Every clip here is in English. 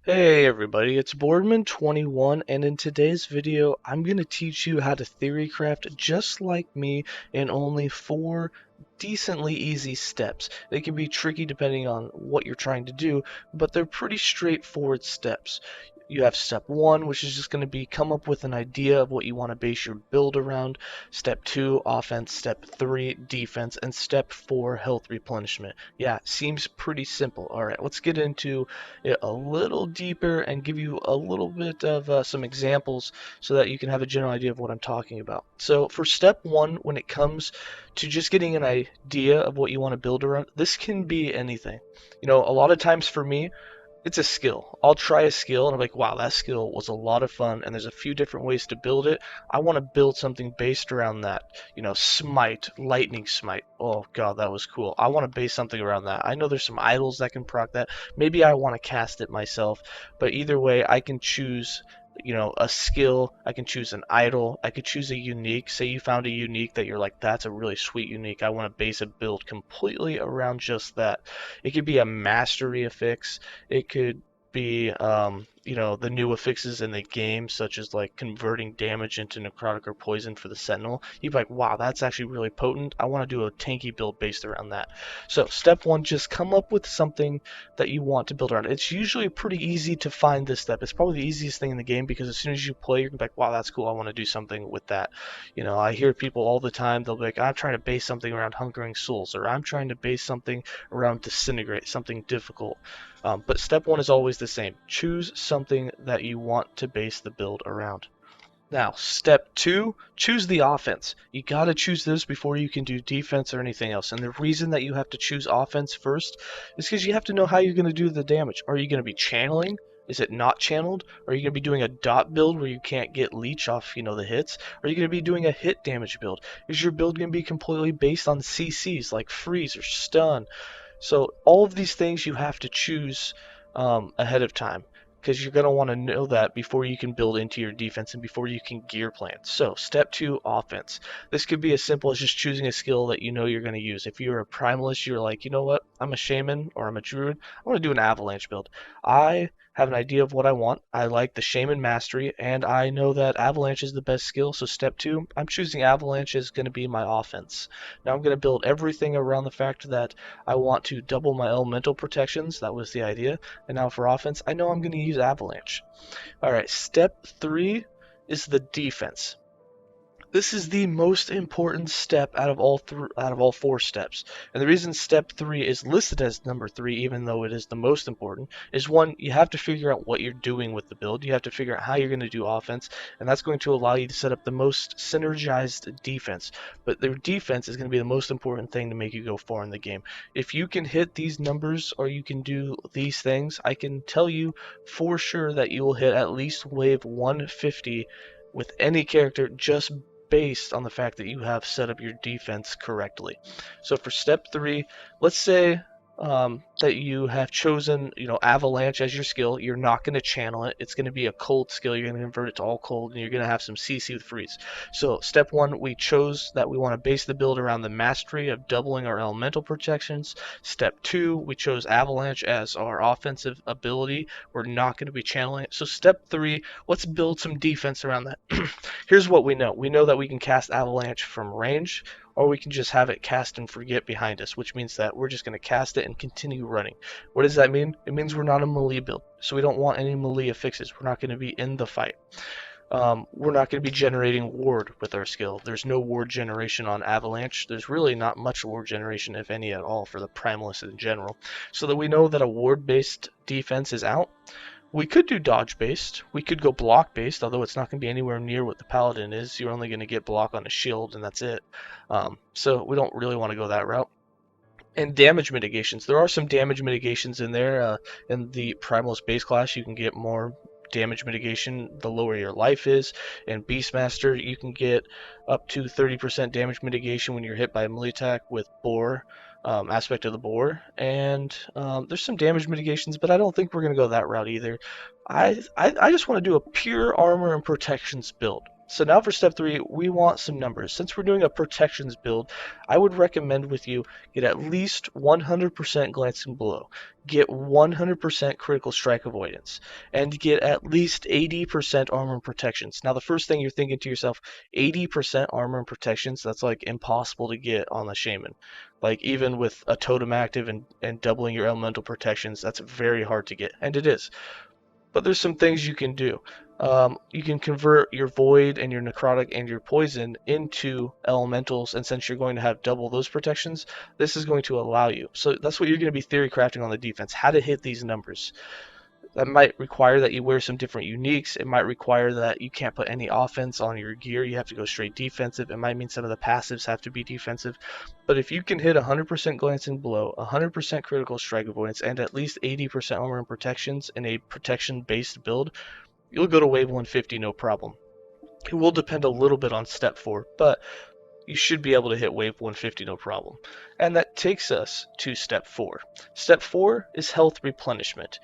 Hey everybody, it's Boardman21, and in today's video I'm going to teach you how to TheoryCraft just like me in only 4 decently easy steps. They can be tricky depending on what you're trying to do, but they're pretty straightforward steps. You have step 1, which is just going to be come up with an idea of what you want to base your build around. Step 2, offense. Step 3, defense. And step 4, health replenishment. Yeah, seems pretty simple. Alright, let's get into it a little deeper and give you a little bit of some examples so that you can have a general idea of what I'm talking about. So for step 1, when it comes to just getting an idea of what you want to build around, this can be anything. A lot of times for me, it's a skill. I'll try a skill and I'm like, wow, that skill was a lot of fun, and there's a few different ways to build it. I want to build something based around that. Smite, lightning smite. Oh god, that was cool. I want to base something around that. I know there's some idols that can proc that. Maybe I want to cast it myself, but either way, I can choose a skill. I can choose an idol. I could choose a unique. Say you found a unique that you're like, that's a really sweet unique. I want to base a build completely around just that. It could be a mastery affix. It could be the new affixes in the game, such as like converting damage into necrotic or poison for the sentinel. You'd be like, wow, that's actually really potent. I want to do a tanky build based around that. So step 1, just come up with something that you want to build around. It's usually pretty easy to find this step. It's probably the easiest thing in the game because as soon as you play, you're gonna be like, wow, that's cool. I want to do something with that. I hear people all the time. They'll be like, I'm trying to base something around Hungering Souls, or I'm trying to base something around Disintegrate, something difficult. But step 1 is always the same. Choose something that you want to base the build around. Now, step 2, choose the offense. You got to choose this before you can do defense or anything else. And the reason that you have to choose offense first is because you have to know how you're going to do the damage. Are you going to be channeling? Is it not channeled? Are you going to be doing a dot build where you can't get leech off, the hits? Are you going to be doing a hit damage build? Is your build going to be completely based on CCs like freeze or stun? So all of these things you have to choose ahead of time because you're going to want to know that before you can build into your defense and before you can gear plan. So step 2, offense. This could be as simple as just choosing a skill that you know you're going to use. If you're a primalist, you're like, you know what, I'm a shaman or I'm a druid, I want to do an avalanche build. I have an idea of what I want. I like the shaman mastery, and I know that avalanche is the best skill. So step 2, I'm choosing avalanche as going to be my offense. Now I'm going to build everything around the fact that I want to double my elemental protections. That was the idea. And now for offense, I know I'm going to use avalanche. All right, step 3 is the defense. This is the most important step out of all 4 steps. And the reason step 3 is listed as number 3, even though it is the most important, is one, you have to figure out what you're doing with the build. You have to figure out how you're going to do offense, and that's going to allow you to set up the most synergized defense. But their defense is going to be the most important thing to make you go far in the game. If you can hit these numbers or you can do these things, I can tell you for sure that you will hit at least wave 150 with any character just based on the fact that you have set up your defense correctly. So for step 3, let's say that you have chosen, Avalanche as your skill. You're not going to channel it. It's going to be a cold skill. You're going to convert it to all cold, and you're going to have some CC with freeze. So step 1, we chose that we want to base the build around the mastery of doubling our elemental protections. Step 2, we chose Avalanche as our offensive ability. We're not going to be channeling it. So step 3, let's build some defense around that. Here's what we know. We know that we can cast Avalanche from range, or we can just have it cast and forget behind us, which means that we're just going to cast it and continue running. What does that mean? It means we're not a melee build, so we don't want any melee affixes. We're not going to be in the fight. We're not going to be generating ward with our skill. There's no ward generation on Avalanche. There's really not much ward generation, if any at all, for the Primalists in general. So that we know that a ward-based defense is out. We could do dodge based. We could go block based, although it's not going to be anywhere near what the paladin is. You're only going to get block on a shield, and that's it. So we don't really want to go that route. And damage mitigations. There are some damage mitigations in there. In the Primalist base class, you can get more damage mitigation the lower your life is. In Beastmaster, you can get up to 30% damage mitigation when you're hit by a melee attack with Boar. Aspect of the boar, and there's some damage mitigations, but I don't think we're going to go that route either. I just want to do a pure armor and protections build. So now for step 3, we want some numbers. Since we're doing a protections build, I would recommend with you get at least 100% glancing below, get 100% critical strike avoidance, and get at least 80% armor and protections. Now the first thing you're thinking to yourself, 80% armor and protections, that's like impossible to get on the shaman. Like even with a totem active and doubling your elemental protections, that's very hard to get, and it is. But there's some things you can do. You can convert your void and your necrotic and your poison into elementals, and since you're going to have double those protections, this is going to allow you. So that's what you're going to be theory crafting on the defense, how to hit these numbers. That might require that you wear some different uniques. It might require that you can't put any offense on your gear. You have to go straight defensive. It might mean some of the passives have to be defensive. But if you can hit 100% glancing blow, 100% critical strike avoidance, and at least 80% armor and protections in a protection-based build, you'll go to wave 150 no problem. It will depend a little bit on step 4, but you should be able to hit wave 150 no problem. And that takes us to step 4. Step 4 is health replenishment.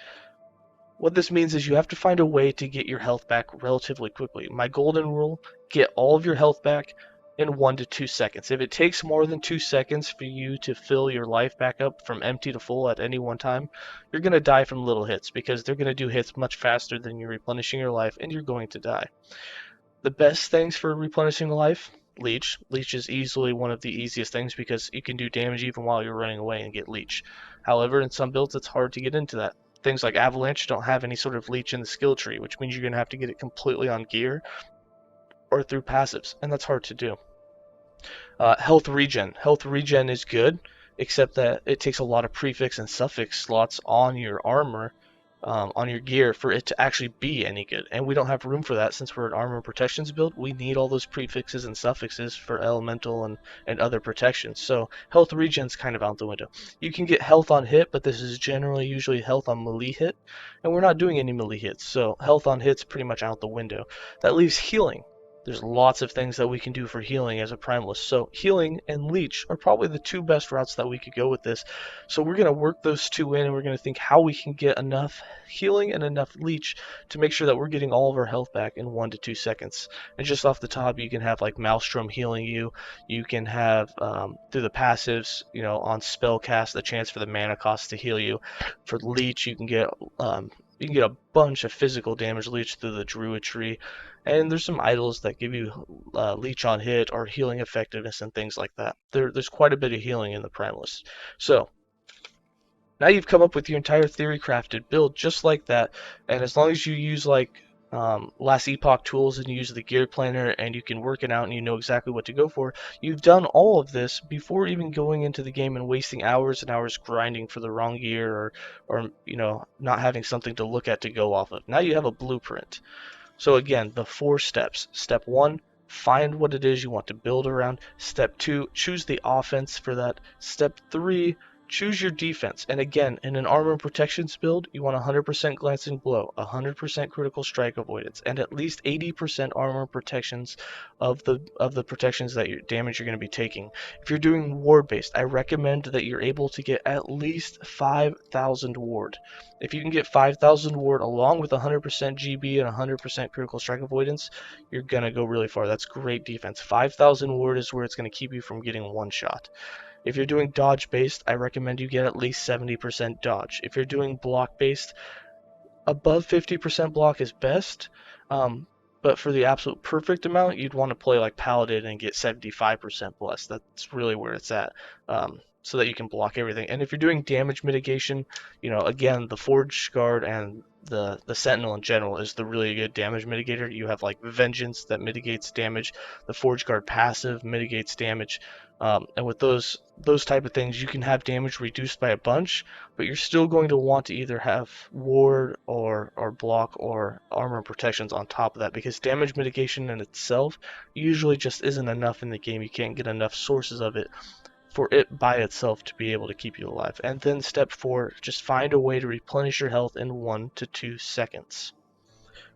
What this means is you have to find a way to get your health back relatively quickly. My golden rule, get all of your health back in 1 to 2 seconds. If it takes more than 2 seconds for you to fill your life back up from empty to full at any one time, you're going to die from little hits because they're going to do hits much faster than you're replenishing your life, and you're going to die. The best things for replenishing life, Leech. Leech is easily one of the easiest things because you can do damage even while you're running away and get Leech. However, in some builds it's hard to get into that. Things like Avalanche don't have any sort of Leech in the skill tree, which means you're going to have to get it completely on gear or through passives, and that's hard to do. Health regen. Health regen is good, except that it takes a lot of prefix and suffix slots on your armor, on your gear, for it to actually be any good. And we don't have room for that since we're an armor and protections build. We need all those prefixes and suffixes for elemental and other protections. So health regen's kind of out the window. You can get health on hit, but this is generally usually health on melee hit, and we're not doing any melee hits, so health on hit's pretty much out the window. That leaves healing. There's lots of things that we can do for healing as a primalist. So healing and leech are probably the two best routes that we could go with this. So we're going to work those two in, and we're going to think how we can get enough healing and enough leech to make sure that we're getting all of our health back in 1 to 2 seconds. And just off the top, you can have like Maelstrom healing you. You can have through the passives, on spell cast, the chance for the mana cost to heal you. For leech, you can get a bunch of physical damage leech through the druid tree. And there's some idols that give you leech on hit or healing effectiveness and things like that. There's quite a bit of healing in the Primalist. So now you've come up with your entire theory crafted build just like that. And as long as you use like last Epoch tools and you use the gear planner and you can work it out and you know exactly what to go for, you've done all of this before even going into the game and wasting hours and hours grinding for the wrong gear or not having something to look at to go off of. Now you have a blueprint. So again, the 4 steps. Step 1, find what it is you want to build around. Step 2, choose the offense for that. Step 3, choose your defense. And again, in an armor and protections build, you want 100% glancing blow, 100% critical strike avoidance, and at least 80% armor protections of the protections that your damage you're going to be taking. If you're doing ward based, I recommend that you're able to get at least 5,000 ward. If you can get 5,000 ward along with 100% GB and 100% critical strike avoidance, you're going to go really far. That's great defense. 5,000 ward is where it's going to keep you from getting one shot. If you're doing dodge based, I recommend you get at least 70% dodge. If you're doing block based, above 50% block is best. But for the absolute perfect amount, you'd want to play like Paladin and get 75% blessed. That's really where it's at. So that you can block everything. And if you're doing damage mitigation, again, the Forge Guard and the Sentinel in general is the really good damage mitigator. You have like Vengeance that mitigates damage. The Forge Guard passive mitigates damage. And with those type of things, you can have damage reduced by a bunch, but you're still going to want to either have ward or block or armor protections on top of that, because damage mitigation in itself usually just isn't enough in the game. You can't get enough sources of it for it by itself to be able to keep you alive. And then step 4, just find a way to replenish your health in 1 to 2 seconds.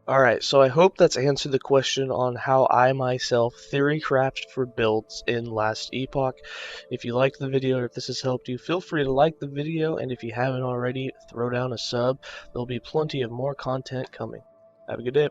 Alright, so I hope that's answered the question on how I myself theory craft for builds in last Epoch. If you liked the video or if this has helped you, feel free to like the video, and if you haven't already, throw down a sub. There'll be plenty of more content coming. Have a good day.